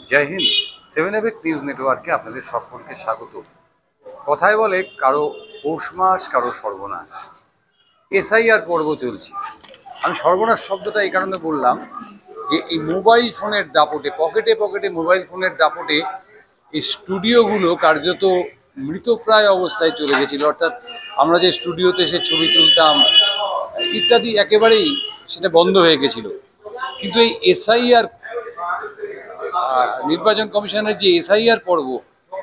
জয় Hind. 7 news নেটওয়ার্কে আপনাদের সকলকে স্বাগত। কথায় বলে কারো পৌষ মাস কারো সর্বনাশ। এসআইআর পর্ব চলছে। আমি সর্বনাশ শব্দটা এই কারণে বললাম যে এই মোবাইল ফোনের দাপটে, পকেটে পকেটে মোবাইল ফোনের দাপটে এই স্টুডিওগুলো কার্যত মৃতপ্রায় অবস্থায় চলে গেছিল। অর্থাৎ আমরা যে স্টুডিওতে এসে ছবি তুলতাম ইত্যাদি একেবারেই সেটা বন্ধ হয়ে গেছিল। কিন্তু এই এসআইআর নির্বাচন কমিশনের যে এসআইআর পর্ব,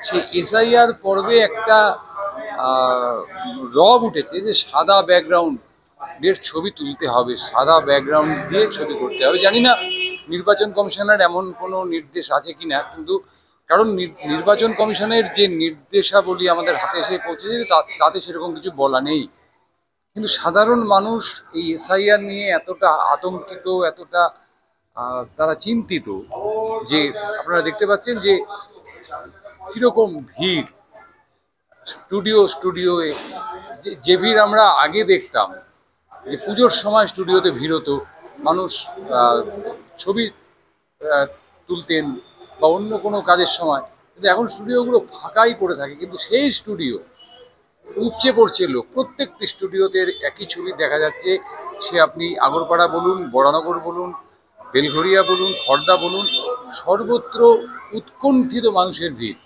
সেই এসআইআর পর্বে একটা রব উঠেছে যে সাদা ব্যাকগ্রাউন্ডের ছবি তুলতে হবে, সাদা ব্যাকগ্রাউন্ড দিয়ে ছবি করতে হবে। জানি না নির্বাচন কমিশনের এমন কোনো নির্দেশ আছে কিনা, কিন্তু কারণ নির্বাচন কমিশনের যে নির্দেশাবলী আমাদের হাতে এসে পৌঁছেছে তাতে সেরকম কিছু বলা নেই। কিন্তু সাধারণ মানুষ এই এসআইআর নিয়ে এতটা আতঙ্কিত, এতটা তারা চিন্তিত যে আপনারা দেখতে পাচ্ছেন যে কীরকম ভিড় স্টুডিওয়ে। যে ভিড় আমরা আগে দেখতাম, যে পুজোর সময় স্টুডিওতে ভিড় হতো, মানুষ ছবি তুলতেন বা অন্য কোনো কাজের সময়, কিন্তু এখন স্টুডিওগুলো ফাঁকাই পড়ে থাকে। কিন্তু সেই স্টুডিও উপচে পড়ছে লোক, প্রত্যেকটি স্টুডিওতে একই ছবি দেখা যাচ্ছে। সে আপনি আগরপাড়া বলুন, বরানগর বলুন, বেলঘরিয়া বলুন, খড়দা বলুন, সর্বত্র উৎকণ্ঠিত মানুষের ভিড়।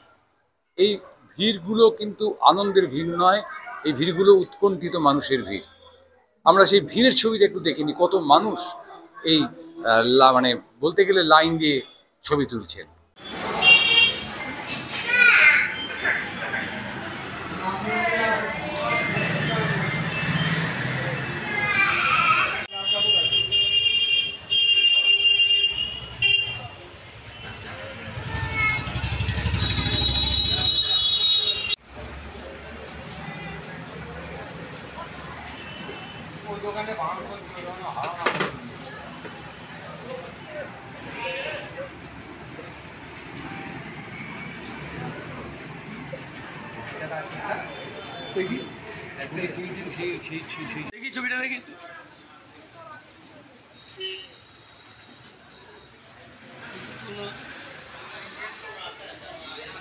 এই ভিড়গুলো কিন্তু আনন্দের ভিড় নয়, এই ভিড়গুলো উৎকণ্ঠিত মানুষের ভিড়। আমরা সেই ভিড়ের ছবিটা একটু দেখিনি, কত মানুষ এই মানে বলতে গেলে লাইন দিয়ে ছবি তুলছেন। দেখি ছবিটা দেখি।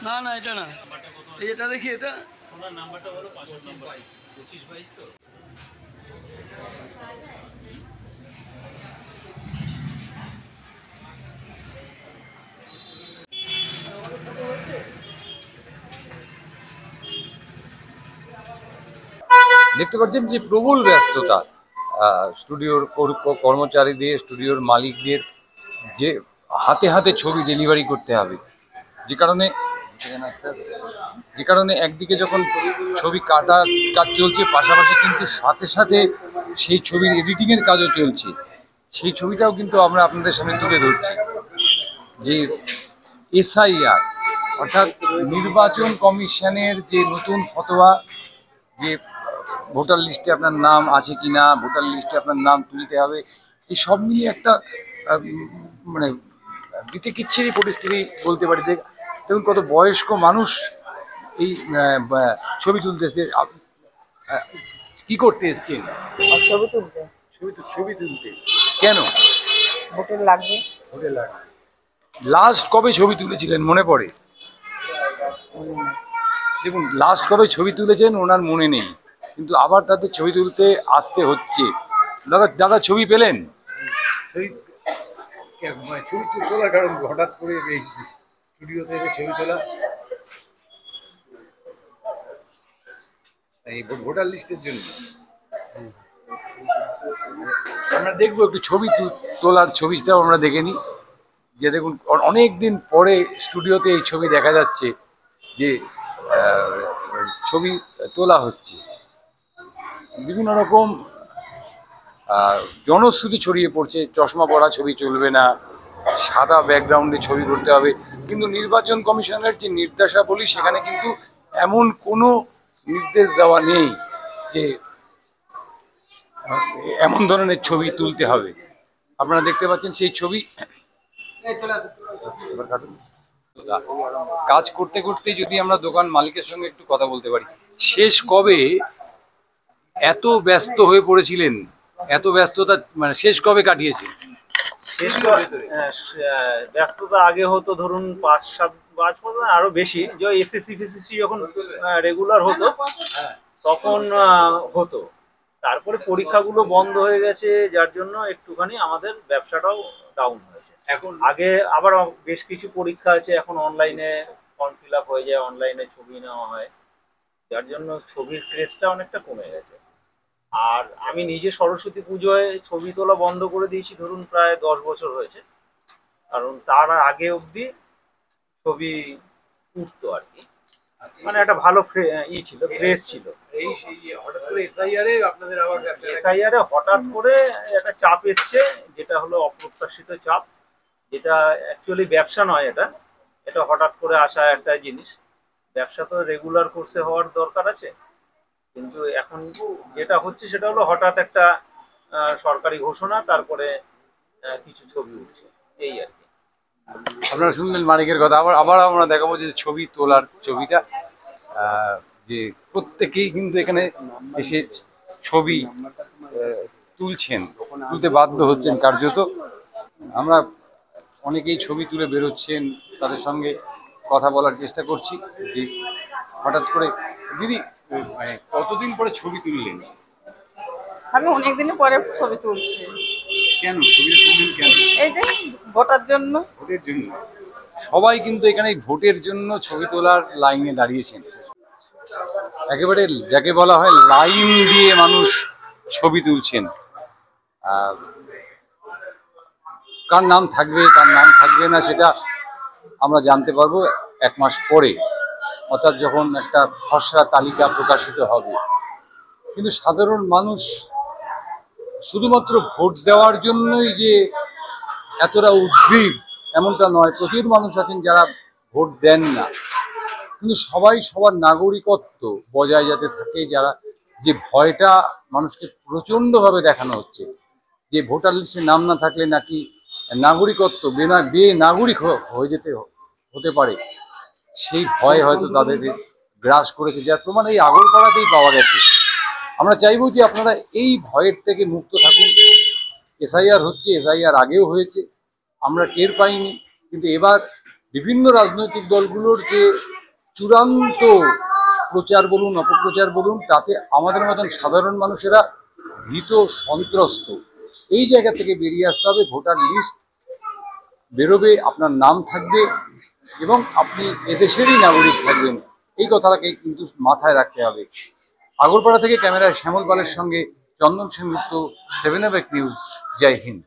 না না, এটা না, এটা দেখি। এটা ওনার নাম্বারটা বলো। 2522 তো। দেখতে পাচ্ছেন যে প্রবল ব্যস্ততা স্টুডিওর কর্মচারীদের, স্টুডিওর মালিকদের, যে হাতে হাতে ছবি ডেলিভারি করতে হবে। যে কারণে একদিকে যখন ছবি কাজ চলছে, পাশাপাশি কিন্তু সাথে সাথে সেই ছবির এডিটিংয়ের কাজও চলছে। সেই ছবিটাও কিন্তু আমরা আপনাদের সামনে তুলে ধরছি। যে এসআইআর অর্থাৎ নির্বাচন কমিশনের যে নতুন ফতোয়া, যে ভোটার লিস্টে আপনার নাম আছে কি না, ভোটার লিস্টে আপনার নাম তুলতে হবে, এই সব নিয়ে একটা মানে বিতিকিচ্ছিরি পরিস্থিতি বলতে পারি। দেখুন কত বয়স্ক মানুষ এই ছবি তুলতেছে। কি করতে এসছেন? ছবি তুলতে। ছবি তুলতে কেন? হোটেল লাগবে। হোটেল লাগবে। লাস্ট কবে ছবি তুলেছিলেন মনে পড়ে? দেখুন লাস্ট কবে ছবি তুলেছেন ওনার মনে নেই, কিন্তু আবার তাদের ছবি তুলতে আসতে হচ্ছে। দাদা ছবি পেলেন? ছবি তোলার কারণ হঠাৎ করে এই স্টুডিও থেকে ছবি তোলা, এই ভোটার লিস্টের জন্য। আমরা দেখবো একটু ছবি তোলার ছবিটাও আমরা দেখে নিই। যে দেখুন অনেক দিন পরে স্টুডিওতে এই ছবি দেখা যাচ্ছে, যে ছবি তোলা হচ্ছে। বিভিন্ন রকম জনশ্রুতি ছড়িয়ে পড়ছে, চশমা পরা ছবি চলবে না, সাদা ব্যাকগ্রাউন্ডে ছবি করতে হবে। কিন্তু নির্বাচন কমিশনের যে নির্দেশাবলী, সেখানে কিন্তু এমন কোনো নির্দেশ দেওয়া নেই যে এমন ধরনের ছবি তুলতে হবে। আপনারা দেখতে পাচ্ছেন সেই ছবি। কাজ করতে করতে যদি আমরা দোকান মালিকের সঙ্গে একটু কথা বলতে পারি, শেষ কবে এত ব্যস্ত হয়ে পড়েছিলেন, এত ব্যস্ততা মানে শেষ কবে কাটিয়েছেন? শেষ ব্যস্ততা আগে হতো ধরুন 5-7 বছর আরো বেশি, যে এসএসসি ফিসিসি যখন রেগুলার হতো তখন হতো। তারপরে পরীক্ষাগুলো বন্ধ হয়ে গেছে, যার জন্য একটুখানি আমাদের ব্যবসাটাও ডাউন হয়েছে। এখন আগে আবার বেশ কিছু পরীক্ষা আছে, এখন অনলাইনে ফর্ম ফিল আপ হয়ে যায়, অনলাইনে ছবি নেওয়া হয়, যার জন্য ছবির ক্রেজটা অনেকটা কমে গেছে। আর আমি নিজে সরস্বতী পুজোয় ছবি তোলা বন্ধ করে দিয়েছি ধরুন প্রায় 10 বছর হয়েছে, কারণ তার আগে অবধি ছবি উঠতো আর কি, মানে একটা ভালো ছিল, ক্রেজ ছিল। হঠাৎ করে এসআইআর এ আপনাদের আবার এসআইআর এ হঠাৎ করে একটা চাপ এসছে, যেটা হলো অপ্রত্যাশিত চাপ, যেটা অ্যাকচুয়ালি ব্যবসা নয়, এটা এটা হঠাৎ করে আসা একটা জিনিস। ব্যবসা তো রেগুলার কোর্সে হওয়ার দরকার আছে, কিন্তু এখন যেটা হচ্ছে সেটা হলো হঠাৎ একটা সরকারি ঘোষণা, তারপরে কিছু ছবি উঠছে, এই আর কি। আপনারা শুনলেন মানিকের কথা। আবার আবার আমরা দেখাবো যে ছবি তোলার ছবিটা, যে প্রত্যেকেই কিন্তু এখানে এসে ছবি তুলছেন, তুলতে বাধ্য হচ্ছেন কার্যত। আমরা অনেকেই ছবি তুলে বেরোচ্ছেন, তাদের সঙ্গে কথা বলার চেষ্টা করছি। যে হঠাৎ করে দিদি, মানে কতদিন পরে ছবি তুললেন? আমি অনেকদিন পরে ছবি তুলছি। কেন ছবিটা তুললেন কেন? এই যে ভোটার জন্য। ভোটের জন্য। সবাই কিন্তু এখানে ভোটের জন্য ছবি তোলার লাইনে দাঁড়িয়েছেন। একেবারে যাকে বলা হয় লাইন দিয়ে মানুষ ছবি তুলছেন। কার নাম থাকবে কার নাম থাকবে না সেটা আমরা জানতে পারবো 1 মাস পরে, অর্থাৎ যখন একটা খসড়া তালিকা প্রকাশিত হবে। কিন্তু সাধারণ মানুষ শুধুমাত্র ভোট দেওয়ার জন্যই যে এতটা উদ্গ্রীব এমনটা নয়। প্রচুর মানুষ আছেন যারা ভোট দেন না, কিন্তু সবাই সবার নাগরিকত্ব বজায় যাতে থাকে, যারা যে ভয়টা মানুষকে প্রচণ্ডভাবে দেখানো হচ্ছে যে ভোটার লিস্টে নাম না থাকলে নাকি নাগরিকত্ব বেনাগরিক হয়ে যেতে হতে পারে, সেই ভয় হয়তো তাদের গ্রাস করেছে, যার প্রমাণ এই আগরপাড়াতেই পাওয়া গেছে। আমরা চাইবো যে আপনারা এই ভয়ের থেকে মুক্ত থাকুন। এসআইআর হচ্ছে, এসআইআর আগেও হয়েছে, আমরা টের পাইনি, কিন্তু এবার বিভিন্ন রাজনৈতিক দলগুলোর যে চূড়ান্ত প্রচার বলুন অপপ্রচার বলুন, তাতে আমাদের মতন সাধারণ মানুষেরা ভীত সন্ত্রস্ত। এই জায়গা থেকে বেরিয়ে আসতে হবে। ভোটার লিস্ট বেরোবে, আপনার নাম থাকবে এবং আপনি এদেশেরই নাগরিক থাকবেন, এই কথাটাকে কিন্তু মাথায় রাখতে হবে। আগরপাড়া থেকে ক্যামেরায় শ্যামল পালের সঙ্গে চন্দন সেনগুপ্ত, 7 নিউজ। জয় হিন্দ।